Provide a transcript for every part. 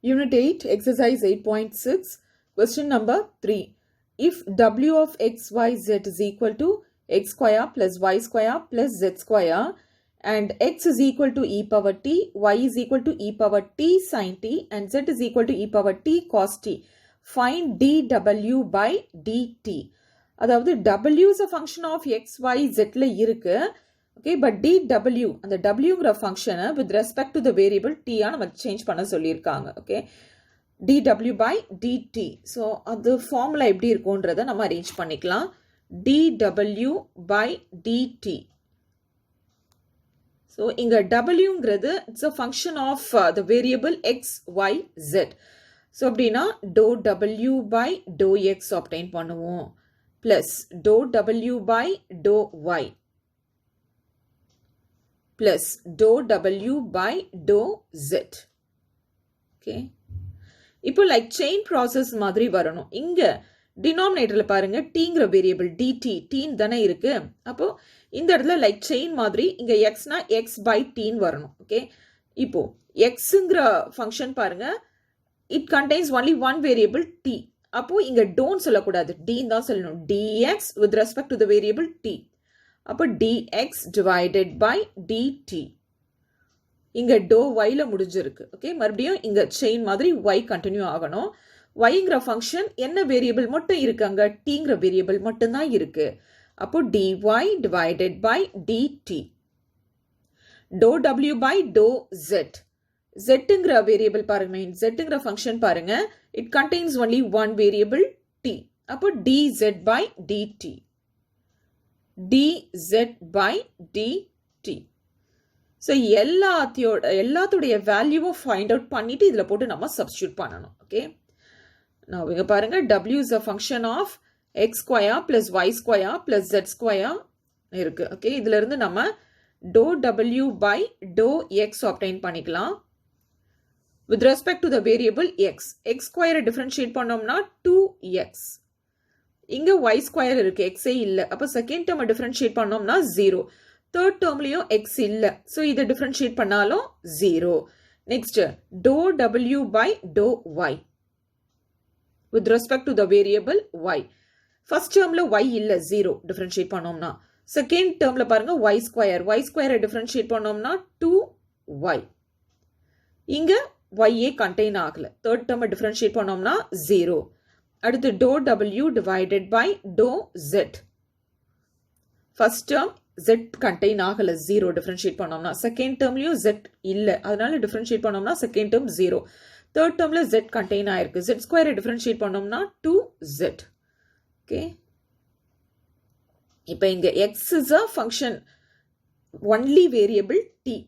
Unit 8, Exercise 8.6, Question number 3. If W of x, y, z is equal to x square plus y square plus z square and x is equal to e power t, y is equal to e power t sin t and z is equal to e power t cos t, find dw by dt. அதாவது w is a function of x, y, zல இருக்கு. Okay, but dw, அந்த wங்கிற ஃபங்க்ஷனை with respect to the variable t நம்ம change பண்ண சொல்லியிருக்காங்க. Okay, dw by dt. So அது formula எப்படி இருக்கும்ன்றதை நம்ம அரேஞ்ச் பண்ணிக்கலாம். dw by dt. ஸோ இங்க wங்கிறது it's a function of the variable x, y, z. So அப்படின்னா dou w by dou x obtain பண்ணுவோம் plus dou w by dou y plus dou w by dou z. Okay, இப்போ like chain process மாதிரி வரணும். இங்க denominatorல பாருங்க tங்கிற variable dt t தானே இருக்கு. அப்போ இந்த இடத்துல like chain மாதிரி இங்க x னா x by t வரணும். Okay, இப்போ xங்கிற function பாருங்க, it contains only one variable t. அப்போ இங்க don't சொல்லக்கூடாது, d தான் சொல்லணும். dx with respect to the variable t. அப்போ dx divided by dt. இங்க dou yல முடிஞ்சிருக்கு. ஓகே, மறுபடியும் இங்க செயின் மாதிரி y கண்டினியூ ஆகணும். yங்கிற ஃபங்க்ஷன் என்ன வேரியபிள் மட்டும் இருக்கு, அங்க tங்கிற வேரியபிள் மட்டும் தான் இருக்கு. அப்போ dy divided by dt. dou w by dou z. zங்கிற வேரியபிள் பாருங்க, zங்கிற ஃபங்க்ஷன் பாருங்க, it contains only one variable t. அப்போ dz by dt. dz by dt. So எல்லாத்துடைய வேல்யூவும் ஃபைண்ட் அவுட் பண்ணிட்டு இதில் போட்டு நம்ம சப்ஸ்டியூட் பண்ணணும். ஓகே, நான் இங்கே பாருங்க w is a function of x square plus y square plus z square இருக்கு. ஓகே, இதுல இருந்து நம்ம dou w by dou x obtain பண்ணிக்கலாம். with respect to the variable x, x square differentiate பண்ணோம்னா 2x. இங்க y square இருக்கு, x இல்ல. அப்ப செகண்ட் டேர்ம் டிஃபரன்ஷியேட் பண்ணோம்னா 0. தேர்ட் டேர்ம்லயும் x இல்ல, சோ இதை டிஃபரன்ஷியேட் பண்ணாலும் 0. Next dou w by dou y with respect to the variable y. First டேர்ம்ல y இல்ல, 0 டிஃபரன்ஷியேட் பண்ணோம்னா. செகண்ட் டேர்ம்ல பாருங்க y ஸ்கொயர் டிஃபரன்ஷியேட் பண்ணோம்னா 2y. இங்க y ஏ கண்டெயின் ஆகல, தேர்ட் டேர்ம் டிஃபரன்ஷியேட் பண்ணோம்னா 0. அடுத்து dou w divided by dou z. First term z contain ஆகல, 0 டிஃபரன்ஷியேட் பண்ணோம்னா. செகண்ட் டேர்ம்லயும் z இல்ல, அதனால டிஃபரன்ஷியேட் பண்ணோம்னா செகண்ட் டேர்ம் 0. தேர்ட் டேர்ம்ல z கண்டெயின் ஆயிருக்கு, z ஸ்கொயரை டிஃபரன்ஷியேட் பண்ணோம்னா 2z. ஓகே, இப்போ இங்க x is a function only variable t.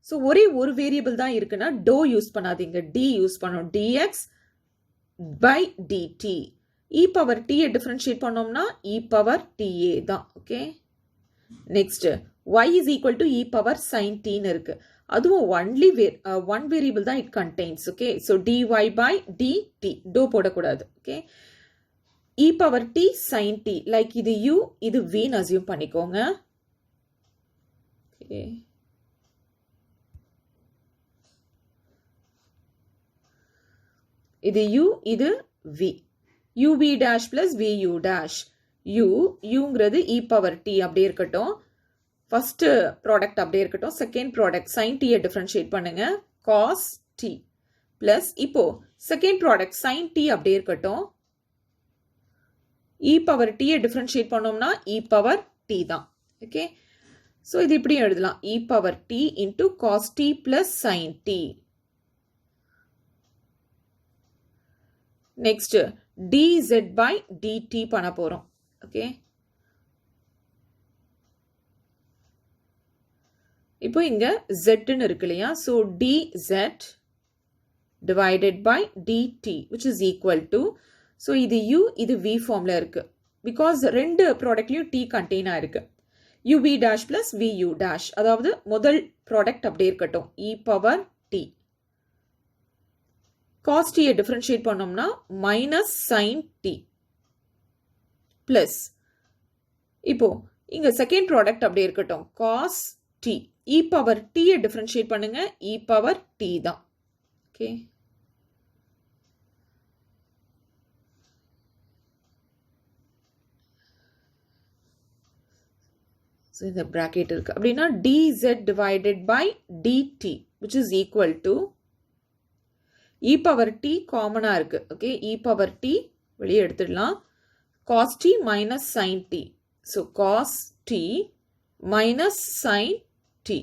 So ஒரே ஒரு வேரியபிள் தான் இருக்குன்னா dou யூஸ் பண்ணாதீங்க, d யூஸ் பண்ணணும். dx by dt. e power t differentiate பண்ணோம்னா e power ta தான். Okay, next y is equal to e power sin t இருக்கு. அதுவும் only one variable தான் it contains. Okay, so dy by dt, dou போடக்கூடாது. Okay, e power t sin t, like இது u இது v ன்னு assume பண்ணிக்கோங்க. Okay, இது u இது v. uv dash plus vu dash. uங்கிறது e power t அப்படியே இருக்கட்டும். ஃபர்ஸ்ட் ப்ராடக்ட் அப்படியே இருக்கட்டும். Second product sin t differentiate பண்ணுங்க, cos t பிளஸ் இப்போ செகண்ட் ப்ராடக்ட் sin t அப்படியே இருக்கட்டும். e power t டிஃபரன்ஷியேட் பண்ணோம்னா e power t தான். ஓகே, ஸோ இது இப்படி எழுதலாம், e power t into cos t plus sin t. Next dz by dt பண்ண போறோம். ஓகே, இப்போ இங்க z ன்னு இருக்கு இல்லையா, so dz divided by dt which is equal to, so இது u இது v ஃபார்ம்ல இருக்கு, because ரெண்டு ப்ராடக்ட்லயும் t கண்டெயின் ஆயிருக்கு. uv dash plus vu dash, அதாவது முதல் ப்ராடக்ட் அப்படியே இருக்கட்டும், e power t. cos t differentiate பண்ணோம்னா minus sin t பிளஸ் இப்போ இங்க செகண்ட் ப்ராடக்ட் அப்படியே இருக்கட்டும், cos t. e power t differentiate பண்ணுங்க, e power t தான். ஓகே, ஸோ இந்த bracket இருக்கு அப்படின்னா dz divided by dt which is equal to e power t காமனாக இருக்கு. ஓகே, e power t வெளியே எடுத்துடலாம். cos t minus sin t. So cos t minus sin t.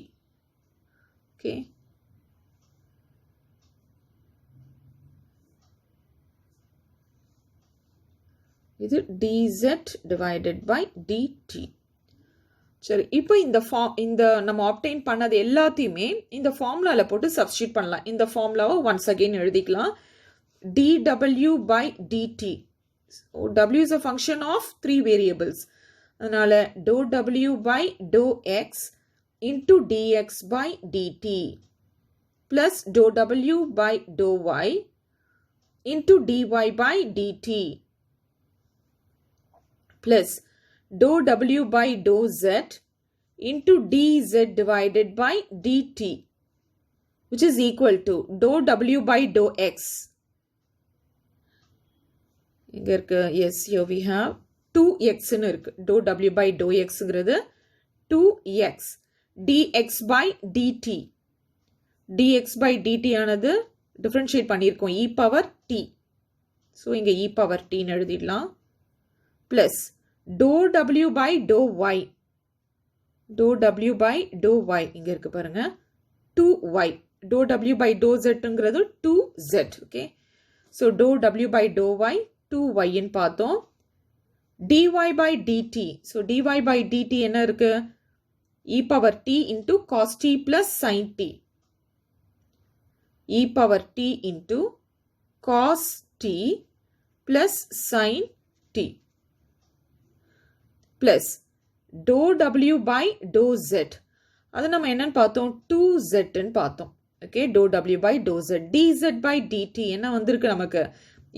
Okay, இது dz divided by dt. சரி, இப்போ இந்த நம்ம obtain பண்ணது எல்லாத்தையுமே இந்த ஃபார்முலாவில் போட்டு சப்ஸ்டியூட் பண்ணலாம். இந்த ஃபார்முலாவை ஒன்ஸ் அகெயின் எழுதிக்கலாம். dw by dt. w is a function of 3 variables. அதனால dou w by dou x into dx by dt plus dou w by dou y into dy by dt plus dou w by dou z into dz divided by dt which is equal to dou w by dou x. இங்க இருக்கு, yes, here we have 2x ன்னு இருக்கு. dou w by dou x ங்கிறது 2x. dx by dt. dx by dt ஆனது differentiate பண்ணியிருக்கோம் e power t. So இங்கே e power t ன்னு எழுதிடலாம். plus dou w by dou y. dou w by dou y இங்க இருக்கு பாருங்க 2y. dou w by dou z ங்கிறது 2z. Okay, so dou w by dou y 2y ன்னு பார்த்தோம். dy by dt. So dy by dt என்ன இருக்கு? e power t into cos t plus sin t. e power t into cos t plus sin t plus dou w by dou z. அது நம்ம என்னன்னு பார்த்தோம்? 2z ன்னு பார்த்தோம். Okay, dou w by dou z. dz by dt என்ன வந்திருக்கு நமக்கு?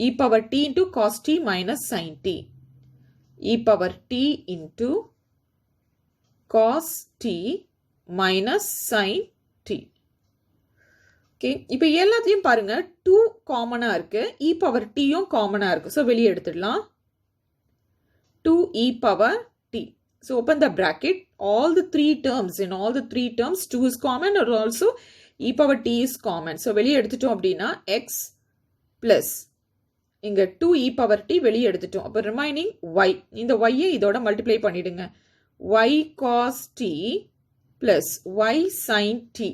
e power t into cos t minus sin t. e power t into cos t minus sin t. Okay, இப்போ எல்லாத்தையும் பாருங்க 2 காமனாக இருக்கு, e power t யும் காமனாக இருக்கு. ஸோ வெளியே எடுத்துடலாம். 2e power t. So open the bracket. All the 3 terms, in all the 3 terms 2 is common or also e power t is common. So வெளியே எடுத்துட்டோம் அப்படின்னா x plus இங்க 2e power t வெளியே எடுத்துட்டோம். அப்போ ரிமைனிங் y. இந்த y இதோட multiply பண்ணிடுங்க. y cos t plus y sin t.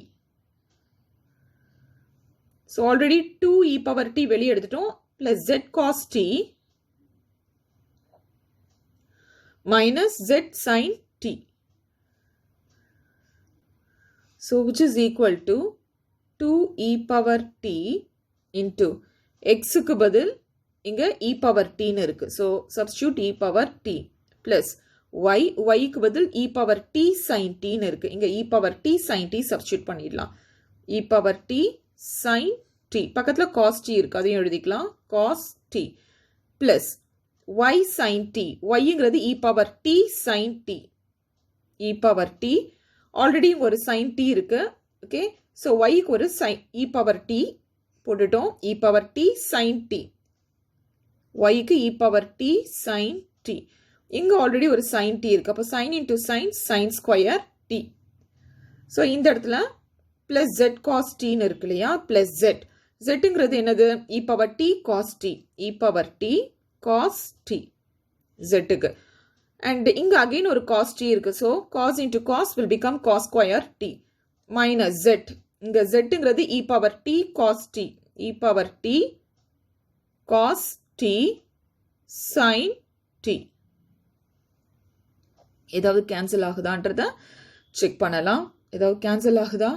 So already 2e power t வெளியே எடுத்துட்டோம் plus z cos t minus z sin t. So which is equal to 2e power t into x க்கு பதில் இங்க e power t ன்னு இருக்கு. So substitute e power t plus y க்கு பதில் e power t sin t ன்னு இருக்கு. இங்க e power t sin t substitute பண்ணிடலாம். e power t sin t பக்கத்துல cos t இருக்கு, அதையும் எழுதிக்கலாம். cos t plus y sin t. yங்கிறது e power t sin t. e power t already ஒரு sin t இருக்கு. ஓகே, ஸோ yக்கு ஒரு e power t போட்டுட்டோம். e power t sin t. yக்கு e power t sin t. இங்க already ஒரு sin t இருக்கு. அப்போ sin into sin, sin square t. So இந்த இடத்துல plus z cos t ன்னு இருக்கு இல்லையா? plus z. zங்கிறது என்னது? e power t cos t. e power t cos t z-க்கு. and இங்க again ஒரு cos t இருக்கு. so cos into cos will become cos square t minus z. இங்க z-ங்கிறது e power t cos t. e power t cos t sin t. ஏதாவது cancel ஆகுதான்றத check பண்ணலாம். ஏதாவது cancel ஆகுதா?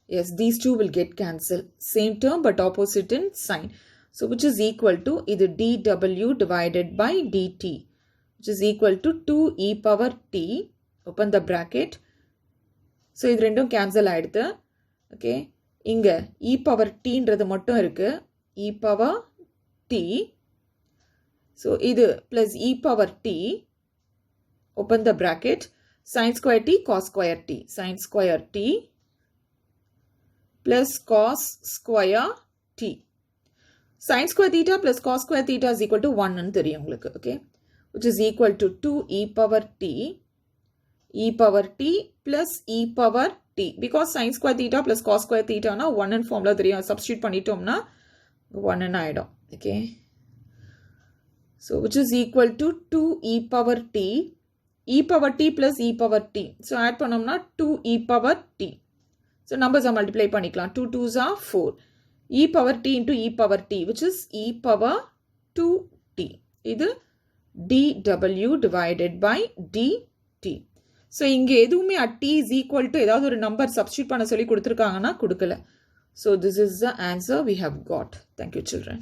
yes, these two will get cancelled. Same term but opposite in sign. So which is equal to இது dw divided by dt which is equal to 2e power t. Open the bracket. So இது ரெண்டும் cancel ஆயிடுது. okay, இங்க e power t ன்றது மட்டும் இருக்கு. e power t. so இது plus e power t. Open the bracket. sin square t cos square t. sin square t plus cos square t. sin square theta plus cos square theta is equal to 1 ன்னு தெரியும் உங்களுக்கு. okay, which is equal to 2e power t e power t plus e power t. Because sin square theta plus cos square theta na 1 in formula தெரியும். Substitute பண்ணிட்டோம்னா 1 in ஆயிடும். Okay. So which is equal to 2 e power t plus e power t. So add பண்ணோம்னா 2 e power t. So numbers are multiply பண்ணிக்கலாம். 2 2s are 4. E power t into e power t, which is e power 2t. இது dw divided by dt. So இங்கே எதுவுமே at t is equal to ஏதாவது ஒரு number substitute பண்ண சொல்லி கொடுத்திருக்காங்கன்னா கொடுக்கல. So this is the answer we have got. Thank you children.